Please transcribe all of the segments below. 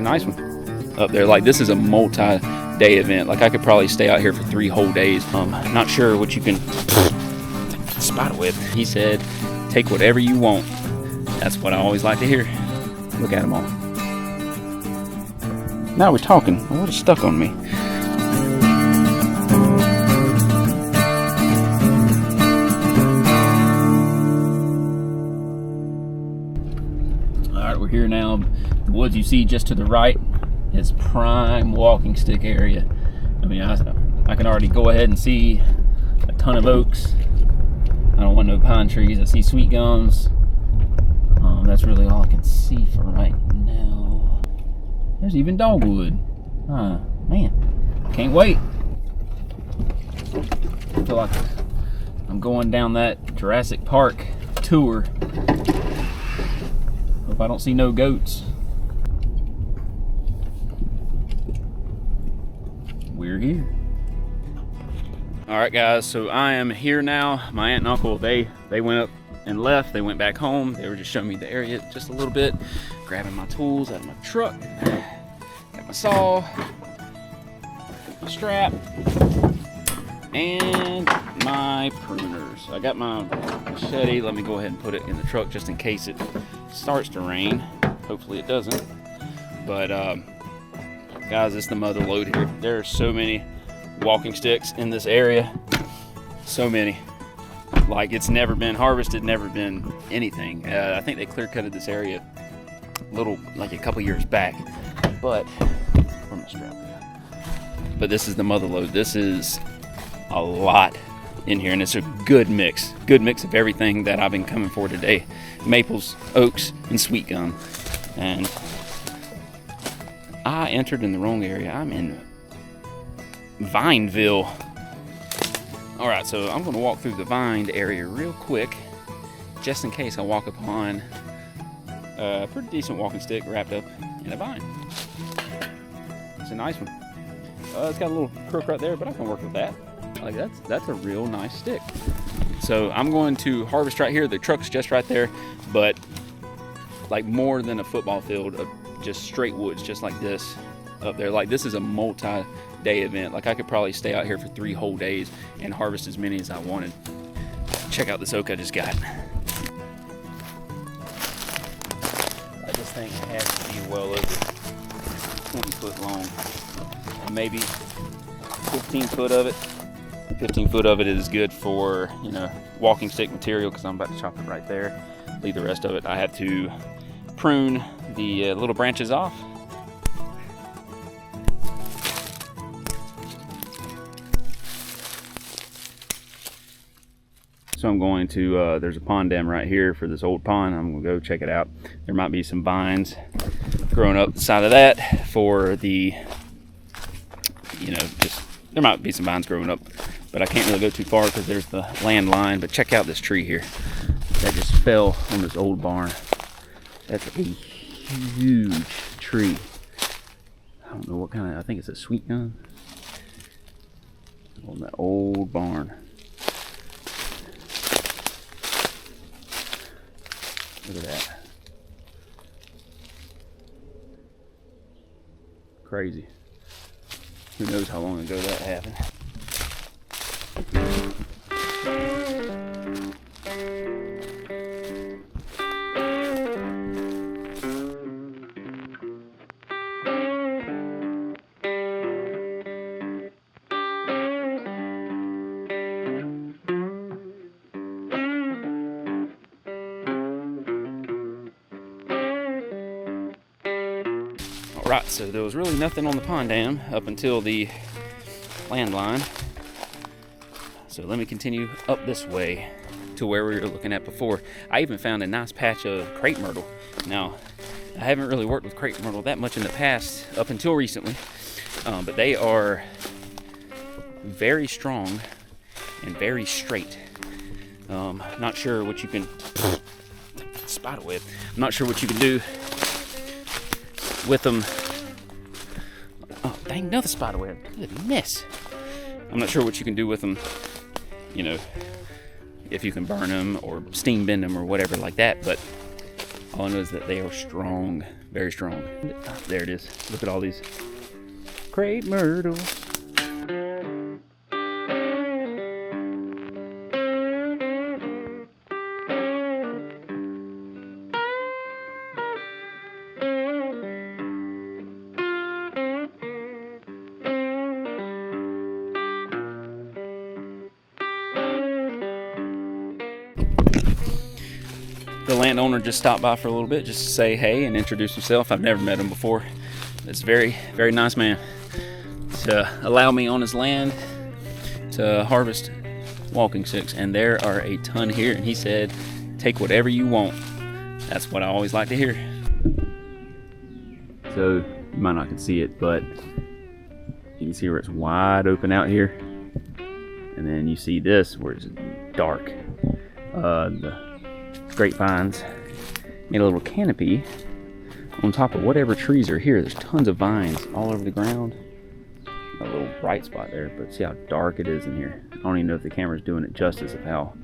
nice one up there. Like, this is a multi-day event. Like, I could probably stay out here for 3 whole days. Not sure what you can spider web. He said, take whatever you want. That's what I always like to hear. Look at them all. Now we're talking. What is stuck on me? All right, we're here now. The woods you see just to the right is prime walking stick area. I mean, I can already go ahead and see a ton of oaks. I don't want no pine trees. I see sweet gums. That's really all I can see for right now. There's even dogwood. Man, can't wait. I feel like I'm going down that Jurassic Park tour. Hope I don't see no goats. We're here. All right, guys, so I am here now. My aunt and uncle, they went up and left. They went back home. They were just showing me the area just a little bit, grabbing my tools out of my truck. Got my saw, my strap, and my pruners. I got my machete. Let me go ahead and put it in the truck just in case it starts to rain. Hopefully it doesn't. But guys, it's the mother lode here. There are so many walking sticks in this area. So many. Like, it's never been harvested, never been anything. I think they clear cutted this area like a couple years back. But where's my strap at? But this is the mother lode. This is a lot in here, and it's a good mix of everything that I've been coming for today. Maples, oaks, and sweet gum. And I entered in the wrong area. I'm in Vineville. All right, so I'm gonna walk through the vined area real quick, just in case I walk upon a pretty decent walking stick wrapped up in a vine. It's a nice one. It's got a little crook right there, but I can work with that. Like, that's a real nice stick. So I'm going to harvest right here. The truck's just right there, but like more than a football field of just straight woods, just like this up there. Like, this is a multi-day event. Like, I could probably stay out here for 3 whole days and harvest as many as I wanted. Check out this oak I just got. This thing has to be well over 20 foot long, maybe 15 foot of it. 15 foot of it is good for, you know, walking stick material, because I'm about to chop it right there. Leave the rest of it. I have to prune the little branches off. So I'm going to, there's a pond dam right here for this old pond. I'm gonna go check it out. There might be some vines growing up the side of that for the, you know, just, there might be some vines growing up, but I can't really go too far because there's the land line. But check out this tree here that just fell on this old barn. That's a huge tree. I don't know what kind of, I think it's a sweet gum on that old barn. Look at that. Crazy. Who knows how long ago that happened. Right, so there was really nothing on the pond dam up until the landline. So let me continue up this way to where we were looking at before. I even found a nice patch of crepe myrtle. Now, I haven't really worked with crepe myrtle that much in the past up until recently, but they are very strong and very straight. Not sure what you can spider web. I'm not sure what you can do with them. Oh, dang, another spider web. Goodness. I'm not sure what you can do with them, you know, if you can burn them or steam bend them or whatever like that, but All I know is that they are strong, very strong. There it is. Look at all these crepe myrtles. The landowner just stopped by for a little bit just to say hey and introduce himself. I've never met him before. It's a very, very nice man to allow me on his land to harvest walking sticks, and there are a ton here, and he said take whatever you want. That's what I always like to hear. So you might not can see it, but you can see where it's wide open out here, and then you see this where it's dark. The grapevines made a little canopy on top of whatever trees are here. There's tons of vines all over the ground. A little bright spot there, but see how dark it is in here. I don't even know if the camera's doing it justice of how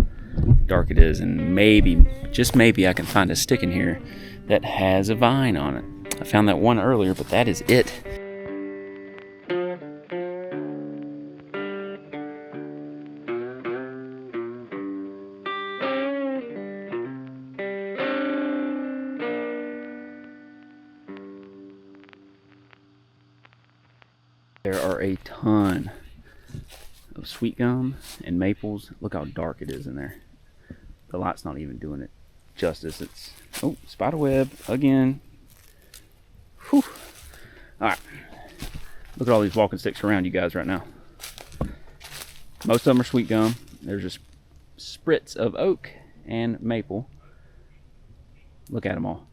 dark it is, and maybe, just maybe, I can find a stick in here that has a vine on it. I found that one earlier, but that is it. There are a ton of sweet gum and maples. Look how dark it is in there. The light's not even doing it justice. It's, oh, spider web again. Whew. All right, look at all these walking sticks around you guys right now. Most of them are sweet gum. There's just spritz of oak and maple. Look at them all.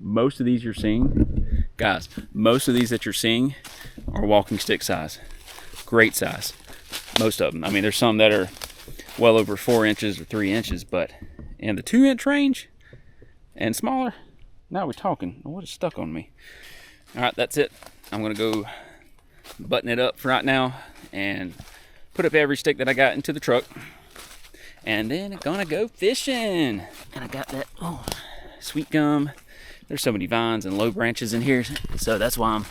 Most of these you're seeing, guys, most of these that you're seeing are walking stick size. Great size. Most of them. I mean, there's some that are well over 4 inches or 3 inches, but in the 2-inch range and smaller, now we're talking. What is stuck on me? All right, that's it. I'm gonna go button it up for right now and put up every stick that I got into the truck, and then I'm gonna go fishing. And I got that, oh, sweet gum. There's so many vines and low branches in here, so that's why I'm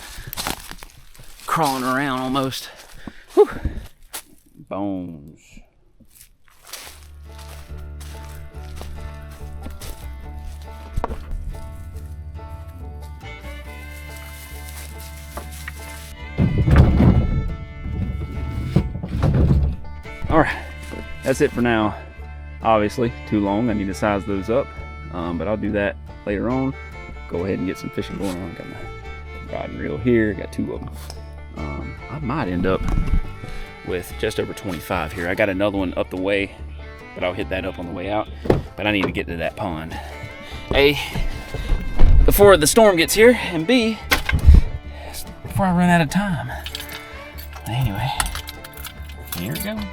crawling around almost. Whew. Bones. All right, that's it for now. Obviously, too long. I need to size those up, but I'll do that later on. Go ahead and get some fishing going on. Got my rod and reel here. Got 2 of them. I might end up with just over 25 here. I got another one up the way, but I'll hit that up on the way out. But I need to get to that pond. A, before the storm gets here, and B, before I run out of time. Anyway, here it goes.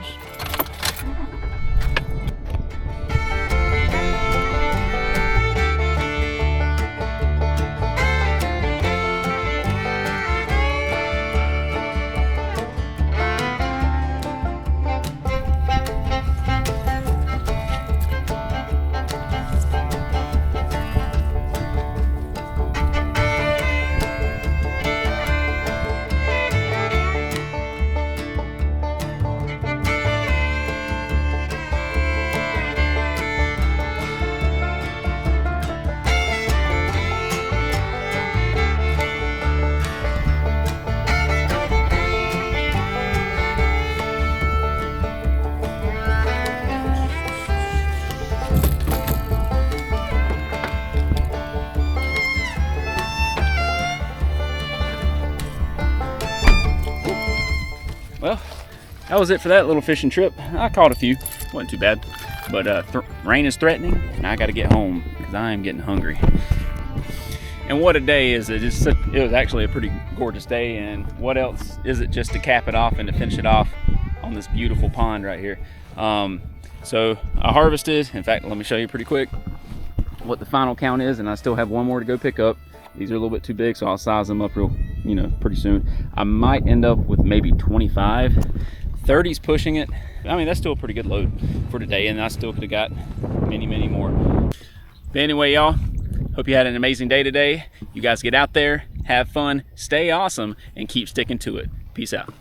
Well, that was it for that little fishing trip. I caught a few, wasn't too bad, but rain is threatening and I got to get home because I am getting hungry. And what a day is it? It was actually a pretty gorgeous day, and what else is it just to cap it off and to finish it off on this beautiful pond right here. So I harvested, in fact, let me show you pretty quick what the final count is, and I still have one more to go pick up. These are a little bit too big, so I'll size them up real, pretty soon. I might end up with maybe 25. 30's pushing it. I mean, that's still a pretty good load for today, and I still could have got many, many more. But anyway, y'all, hope you had an amazing day today. You guys get out there, have fun, stay awesome, and keep sticking to it. Peace out.